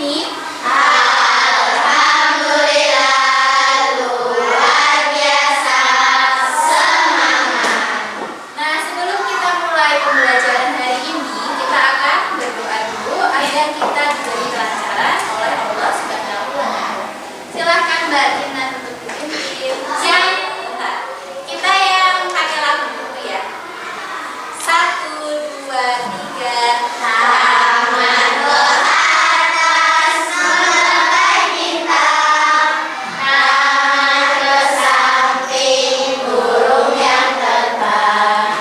ini? Alhamdulillah, luar biasa, semangat. Nah, sebelum kita mulai pembelajaran hari ini, kita akan berdoa dulu agar kita diberi kelancaran oleh Allah Subhanahu wa Ta'ala. Silakan Mbak Dina untuk dipimpin. Bentar. Kita yang pakai lagu dulu ya. 1, 2, 3. Taman beratas menebai bintang, taman ke samping burung yang terbang,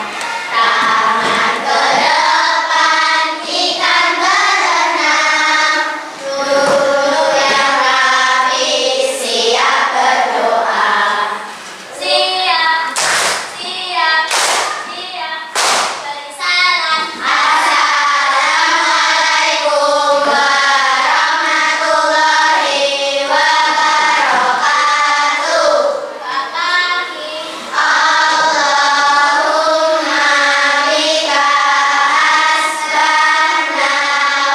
taman ke depan ikan berenang, guru yang rapi siap berdoa. Siap, siap, siap, beri salam. Assalamualaikum warahmatullahi wabarakatuh. Allahumma bika asbahna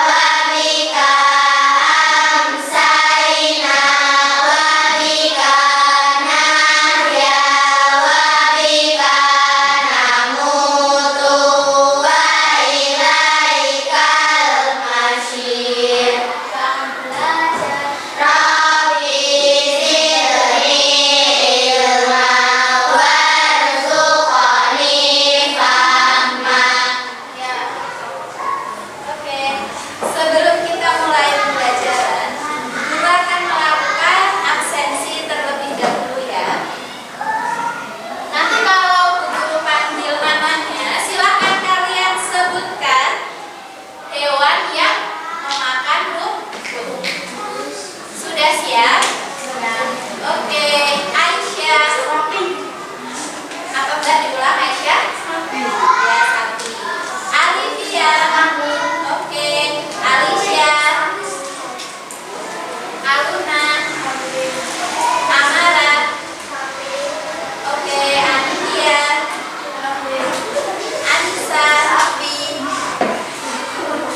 wa bika amsayna wa bika nahya wa bika namutu wa ilaikal masyir. Rabbi zidni ilma warzuqni fahma. Oke, sebelum kita mulai pembelajaran, kita akan melakukan absensi terlebih dahulu ya. Nanti kalau Bu Guru panggil namanya, silakan kalian sebutkan hewan yang memakan rumput. Sudah siap? Oke, Aisyah. Apa enggak diulang Aisyah? Ya, sapi. Alivia. Oke, Alicia. Aluna. Amara. Oke, Anindya. Anissa.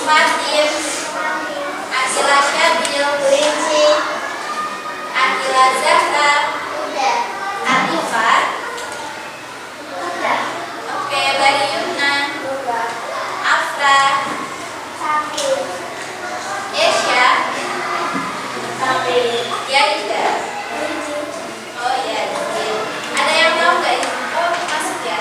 Fatin. Akila Syabil. Akila Zahra. Anifar. Oke, Bariyuna. Afra. Esya. Yaida. Oh ya, ada yang tahu nggak ini? Oh, masuk ya.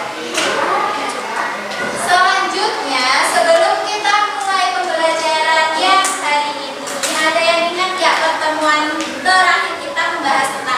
Selanjutnya, sebelum kita mulai pembelajaran yang hari ini, ada yang ingat nggak pertemuan terakhir kita membahas tentang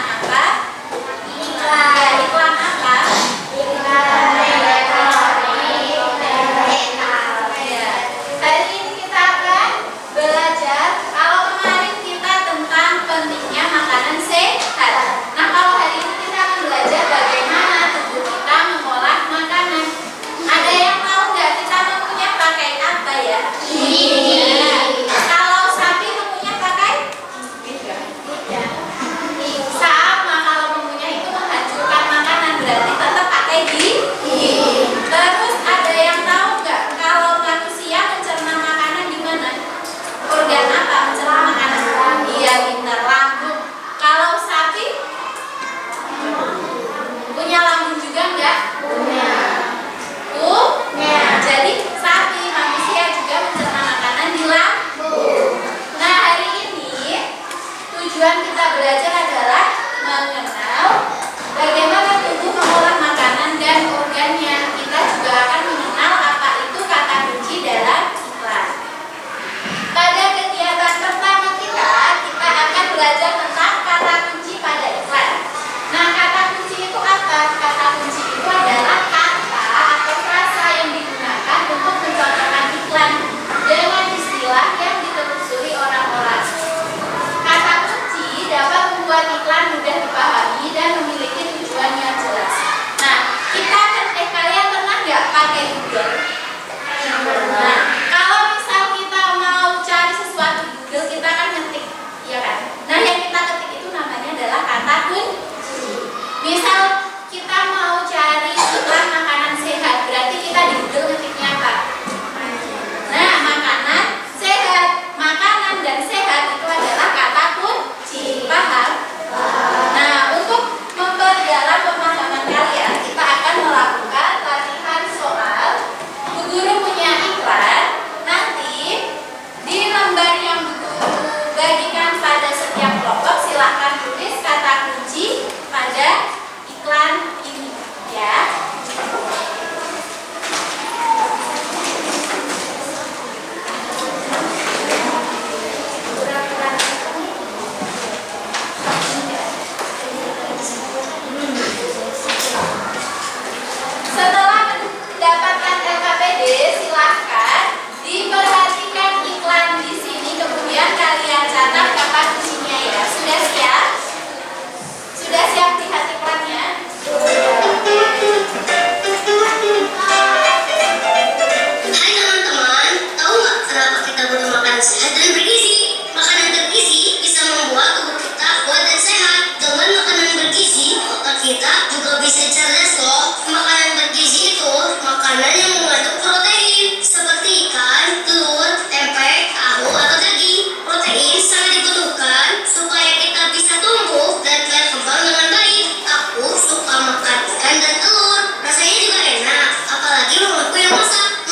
Makanan bergizi bisa membuat tubuh kita kuat dan sehat. Dengan makanan bergizi, otak kita juga bisa cerdas loh. Makanan bergizi itu makanan yang mengandung protein seperti ikan, telur, tempe, tahu, atau daging. Protein sangat dibutuhkan supaya kita bisa tumbuh dan berkembang dengan baik. Aku suka makan ikan dan telur. Rasanya juga enak, apalagi mamaku yang masak.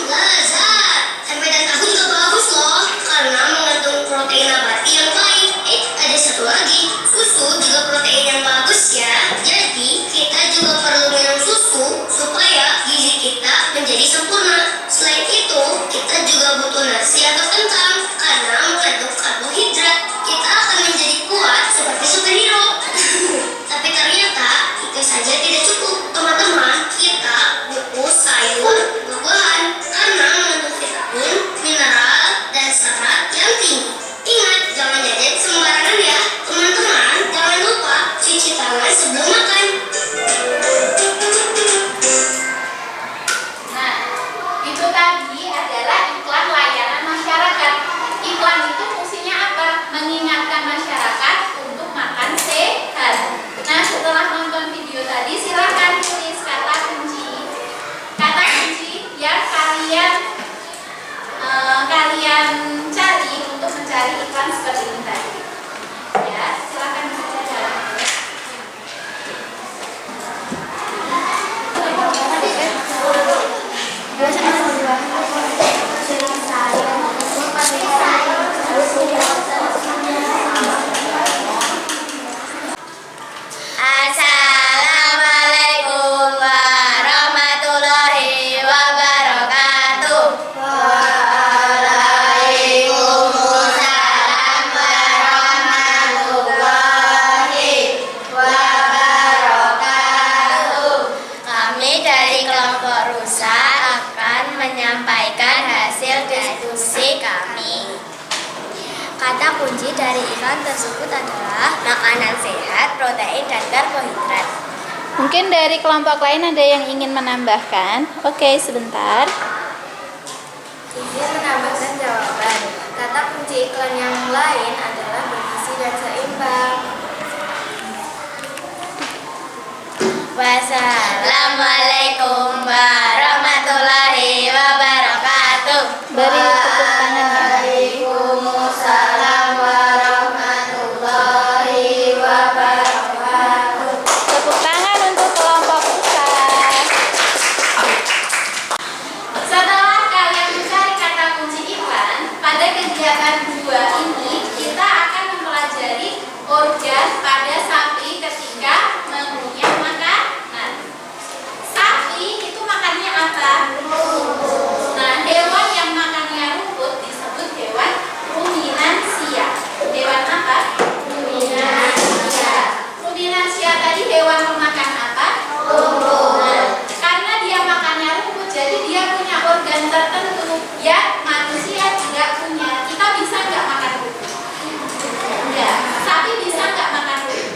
Lezat. Tempe dan tahu juga bagus loh, karena mengandung protein nabati yang baik. Ada satu lagi, susu juga protein yang bagus ya. Jadi, kita juga perlu minum susu supaya gizi kita menjadi sempurna. Selain itu, kita juga butuh nasi atau kentang karena mengandung karbohidrat. Kita akan menjadi kuat seperti superhero. Tapi ternyata itu saja tidak cukup. Teman-teman, kita butuh sayur, buah-buahan karena mengandung vitamin, mineral, dan serat yang tinggi. Ingat, jangan jajan sembarangan ya. Teman-teman, jangan lupa cuci tangan sebelum makan. Nah, itu tadi adalah iklan layanan masyarakat. Iklan itu fungsinya apa? Mengingatkan masyarakat untuk makan sehat. Nah, setelah nonton video tadi, silakan tulis kata kunci. Kata kunci yang kalian cari untuk mencari iklan seperti ini tadi. Ya, silakan dibaca. Assalamualaikum warahmatullahi wabarakatuh. Waalaikumsalam warahmatullahi wabarakatuh. Kami dari kelompok Rusa akan menyampaikan hasil diskusi kami. Kata kunci dari iklan tersebut adalah makanan sehat, protein, dan karbohidrat. Mungkin dari kelompok lain ada yang ingin menambahkan? Oke, sebentar. Izin menambahkan jawaban. Kata kunci iklan yang lain adalah bergizi dan seimbang. Wassalamualaikum warahmatullahi wabarakatuh. Beri tepuk tangan ya. Waalaikumsalam warahmatullahi wabarakatuh. Tepuk tangan untuk kelompok Rusa. Setelah kalian mencari kata kunci iklan, pada kegiatan 2 ini kita akan mempelajari organ pada sapi ketika mengunyah makanan. Sapi itu makannya apa? Nah, hewan yang makannya rumput disebut hewan ruminansia. Hewan apa? Ruminansia. Ruminansia tadi hewan pemakan apa? Rumput. Nah, karena dia makannya rumput, jadi dia punya organ tertentu yang manusia tidak punya. Kita bisa nggak makan rumput? Enggak. Sapi bisa nggak makan rumput?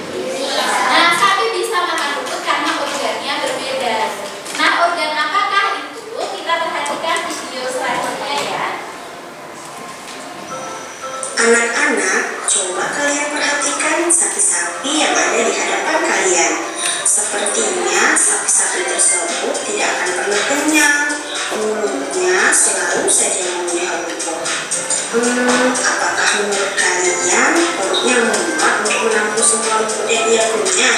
Nah, sapi bisa makan rumput karena organnya berbeda. Nah, organ apakah itu? Kita perhatikan video selanjutnya ya. Anak-anak, coba kalian perhatikan sapi-sapi yang ada di hadapan kalian. Sepertinya sapi-sapi tersebut tidak akan pernah kenyang. Mulutnya selalu saja mengunyah rumput. Apakah menurut kalian perutnya muat untuk menampung semua rumput yang dia punya?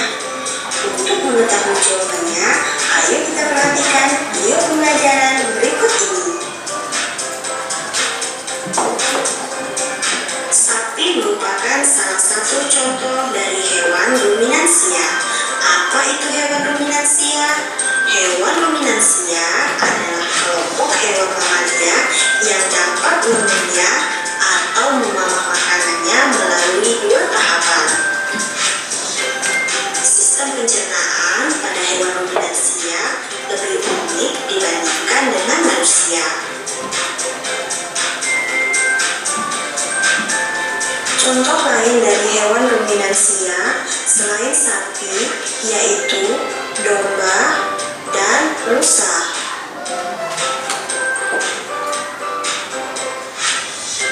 Untuk mengetahui jawabannya, ayo kita perhatikan video pembelajaran berikut ini. Sapi merupakan salah satu contoh dari hewan ruminansia. Apa itu hewan ruminansia? Hewan ruminansia adalah kelompok hewan mamalia yang dapat mengunyah atau memamah makanannya melalui 2 tahapan. Sistem pencernaan pada hewan ruminansia lebih unik dibandingkan dengan manusia. Contoh lain dari hewan ruminansia selain sapi yaitu domba dan rusa.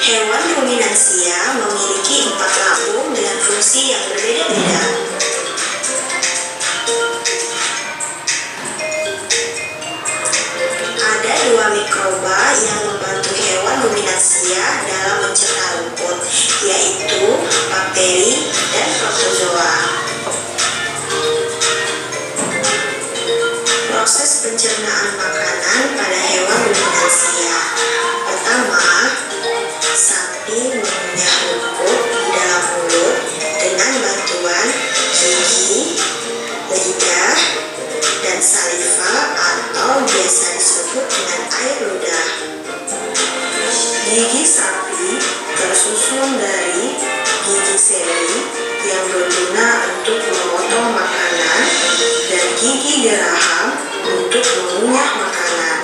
Hewan ruminansia disusun dari gigi seri yang berguna untuk memotong makanan dan gigi geraham untuk mengunyah makanan.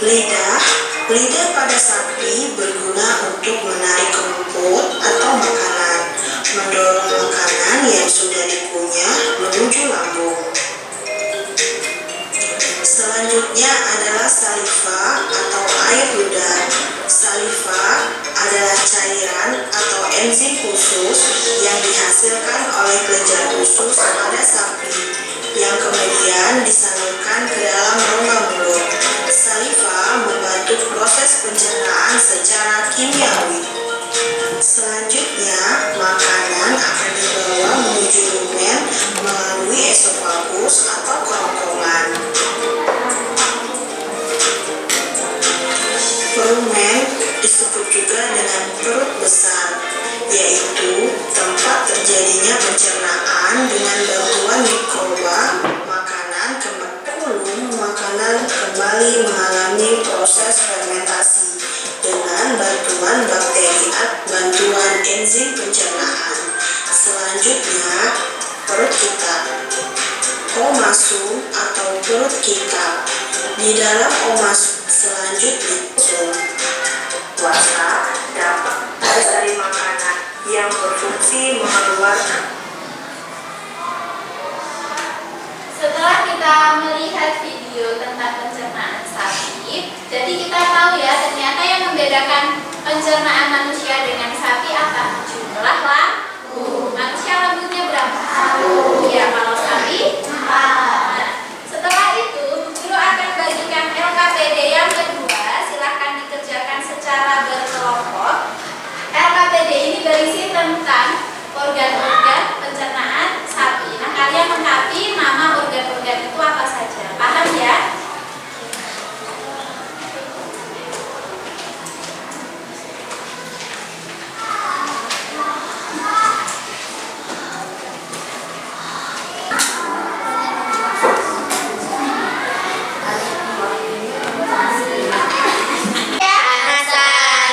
Lidah pada sapi berguna untuk menarik rumput atau makanan, mendorong makanan yang sudah dikunyah menuju lambung. Selanjutnya adalah saliva atau air ludah. Saliva adalah cairan atau enzim khusus yang dihasilkan oleh kelenjar usus pada sapi yang kemudian disalurkan ke dalam rongga mulut. Saliva membantu proses pencernaan secara kimiawi. Selanjutnya, makanan akan dibawa menuju rumen melalui esofagus atau kerongkongan. Rumen disebut juga dengan perut besar, yaitu tempat terjadinya pencernaan dengan bantuan mikroba makanan kembali mengalami proses fermentasi dengan bantuan bakteri atau bantuan enzim pencernaan. Selanjutnya, perut kita. Omasum atau perut kita. Di dalam omasum selanjutnya puasa dapat dari makanan yang berfungsi mengeluarkan. Setelah kita melihat video tentang pencernaan sapi, jadi kita tahu ya ternyata yang membedakan pencernaan manusia dengan sapi apa? Jumlah lambung. Manusia lambungnya berapa? 1. Ya, kalau sapi 4. Nah, setelah itu guru akan bagikan LKPD yang kedua. Silahkan dikerjakan secara berkelompok. LKPD ini berisi tentang organ-organ pencernaan sapi. Nah, kalian mengkapi nama organ-organ itu apa saja. Paham ya?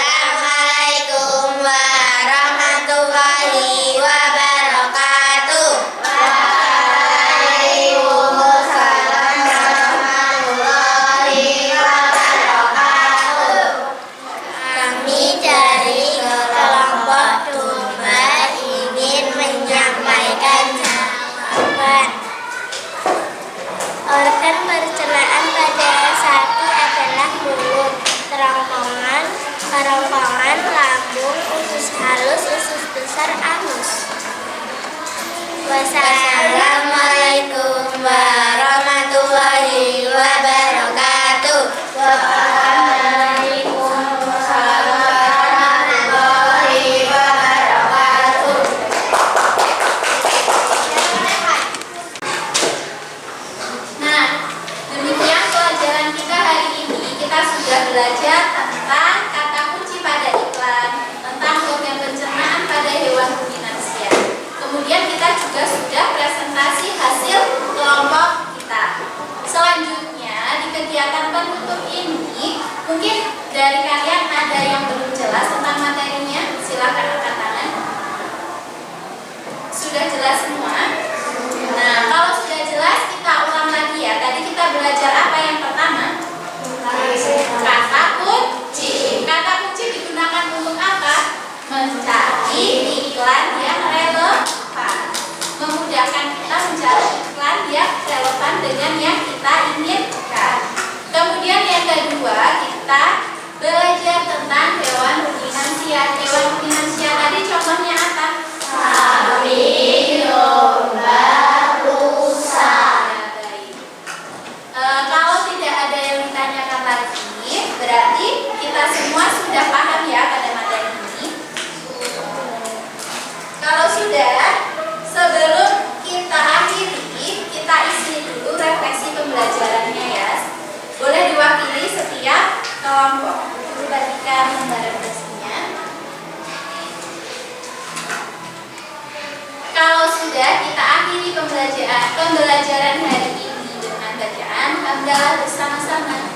Assalamualaikum warahmatullahi wabarakatuh. Waalaikumsalam warahmatullahi wabarakatuh. Kami dari kelompok Dumba ingin menyampaikan jawaban. Organ pencernaan pada sapi adalah mulut, kerongkongan, lambung, usus halus, usus besar, anus. Wassalamualaikum warahmatullahi wabarakatuh. Waalaikumsalam warahmatullahi wabarakatuh. Nah, demikian pelajaran kita hari ini. Kita sudah belajar tentang kata kunci pada iklan, tentang organ pencernaan pada hewan ruminansia. Kemudian kita juga sudah presentasi hasil kelompok kita. Selanjutnya di kegiatan penutup ini, mungkin dari kalian ada yang belum jelas tentang materinya, silakan angkat tangan. Sudah jelas semua? Nah, kalau sudah jelas kita ulang lagi ya. Tadi kita belajar apa yang pertama? Kata kunci. Kata kunci digunakan untuk apa? Mencari iklan yang relevan. Memudahkan kita mencari iklan yang relevan dengan yang kita inginkan. Kemudian yang kedua, kita belajar tentang hewan ruminansia. Hewan ruminansia tadi contohnya apa? Sapi, domba, rusa. Ya, baik. Kalau tidak ada yang ditanyakan lagi, berarti kita semua sudah paham ya pada materi ini. Kalau sudah, sebelum kita akhiri, kita isi dulu refleksi pembelajarannya ya. Boleh diwakili setiap kelompok. Guru bagikan lembar refleksinya. Kalau sudah, kita akhiri pembelajaran hari ini dengan bacaan hamdalah bersama-sama.